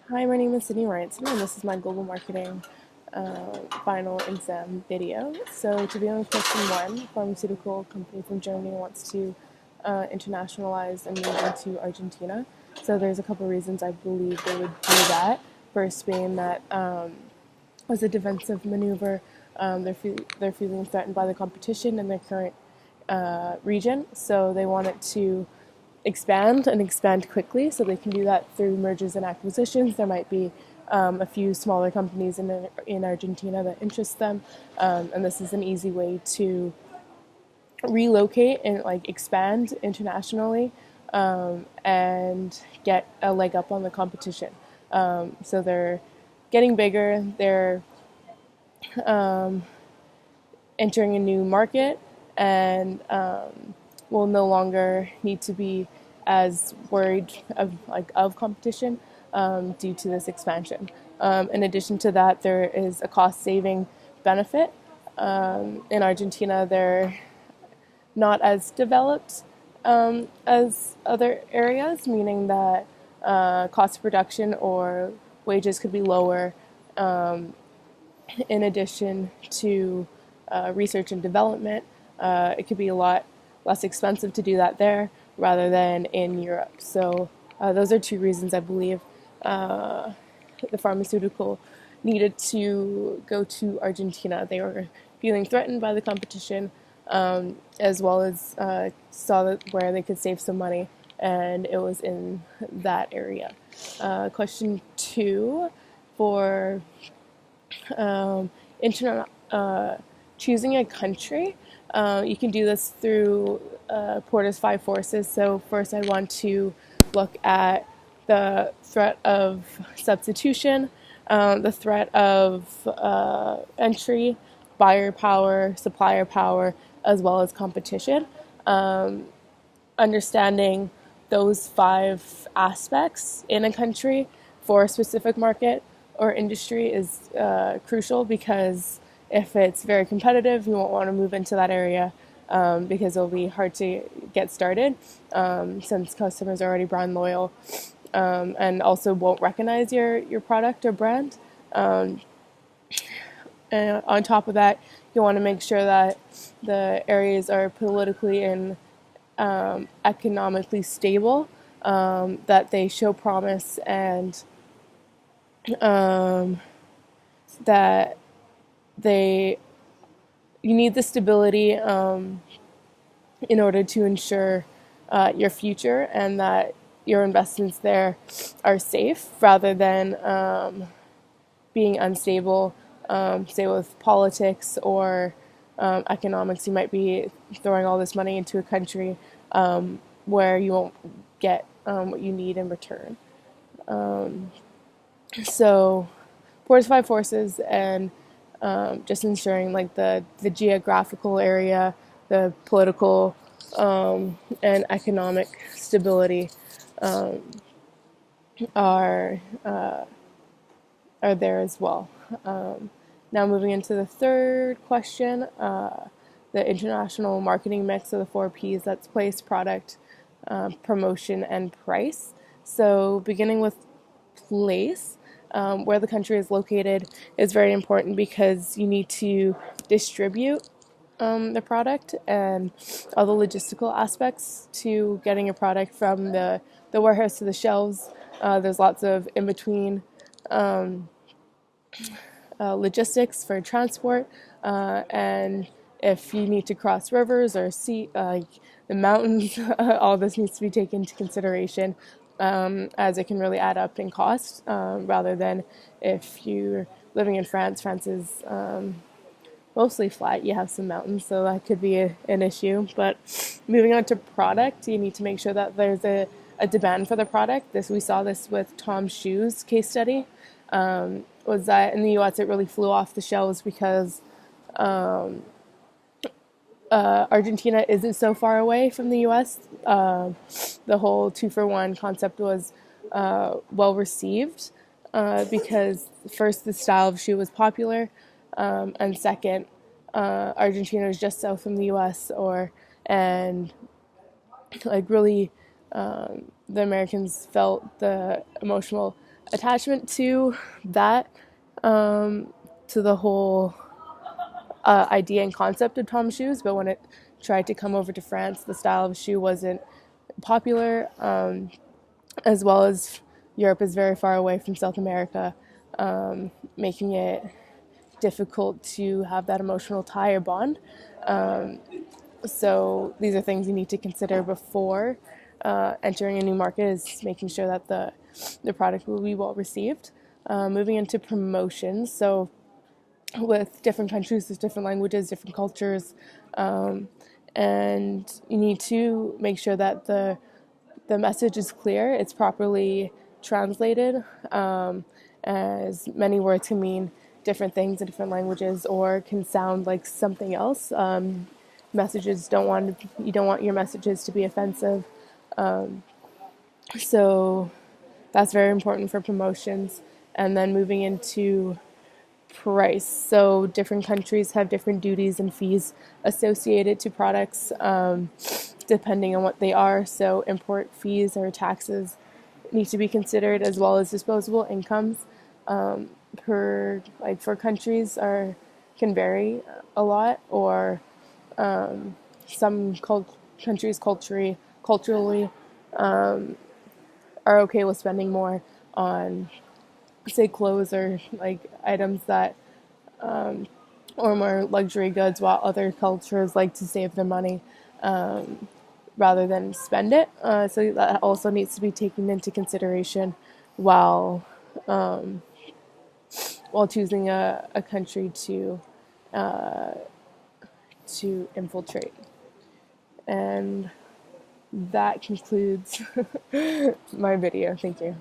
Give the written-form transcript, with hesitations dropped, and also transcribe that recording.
Hi, my name is Sydney Ransom, and this is my global marketing final exam video. So, to begin with question one, a pharmaceutical company from Germany wants to internationalize and move into Argentina. So, there's a couple reasons I believe they would do that. First, being that as a defensive maneuver, they're feeling threatened by the competition in their current region, so they want it to expand and expand quickly. So they can do that through mergers and acquisitions. There might be a few smaller companies in Argentina that interest them, and this is an easy way to relocate and like expand internationally and get a leg up on the competition. So they're getting bigger. They're entering a new market and will no longer need to be as worried of competition due to this expansion. In addition to that, there is a cost saving benefit. In Argentina, they're not as developed as other areas, meaning that cost of production or wages could be lower in addition to research and development. It could be a lot less expensive to do that there rather than in Europe. So those are two reasons I believe the pharmaceutical needed to go to Argentina. They were feeling threatened by the competition, as well as saw that where they could save some money, and it was in that area. Question two for internet, choosing a country. You can do this through Porter's five forces. So first, I want to look at the threat of substitution, the threat of entry, buyer power, supplier power, as well as competition. Understanding those five aspects in a country for a specific market or industry is crucial, because if it's very competitive, you won't want to move into that area because it'll be hard to get started since customers are already brand loyal and also won't recognize your product or brand. And on top of that, you want to make sure that the areas are politically and economically stable, that they show promise, and that they you need the stability in order to ensure your future, and that your investments there are safe rather than being unstable. Say with politics or economics, you might be throwing all this money into a country where you won't get what you need in return. So, Port's five forces and just ensuring like the geographical area, the political and economic stability are there as well. Now moving into the third question, the international marketing mix of the four P's, that's place, product, promotion, and price. So beginning with place, where the country is located is very important, because you need to distribute the product and all the logistical aspects to getting a product from the warehouse to the shelves. There's lots of in-between logistics for transport, and if you need to cross rivers or sea, the mountains, all this needs to be taken into consideration, as it can really add up in cost, rather than if you're living in France. France is mostly flat. You have some mountains, so that could be an issue. But moving on to product, you need to make sure that there's a demand for the product. We saw this with Tom's shoes case study. Was that in the U.S. it really flew off the shelves because Argentina isn't so far away from the U.S. The whole 2-for-1 concept was well received, because first, the style of shoe was popular, and second, Argentina is just south from the U.S. and like really the Americans felt the emotional attachment to that, to the whole idea and concept of Tom shoes, but when it tried to come over to France, the style of shoe wasn't popular, as well as Europe is very far away from South America, making it difficult to have that emotional tie or bond. So these are things you need to consider before entering a new market, is making sure that the product will be well received. Moving into promotions, so with different countries, there's different languages, different cultures, and you need to make sure that the message is clear, it's properly translated, as many words can mean different things in different languages or can sound like something else. Messages you don't want your messages to be offensive, so that's very important for promotions. And then moving into price. So different countries have different duties and fees associated to products, depending on what they are. So import fees or taxes need to be considered, as well as disposable incomes. For countries can vary a lot, or some countries culturally are okay with spending more on, say, clothes or like items that or more luxury goods, while other cultures like to save their money rather than spend it. So that also needs to be taken into consideration while while choosing a country to infiltrate. And that concludes my video. Thank you.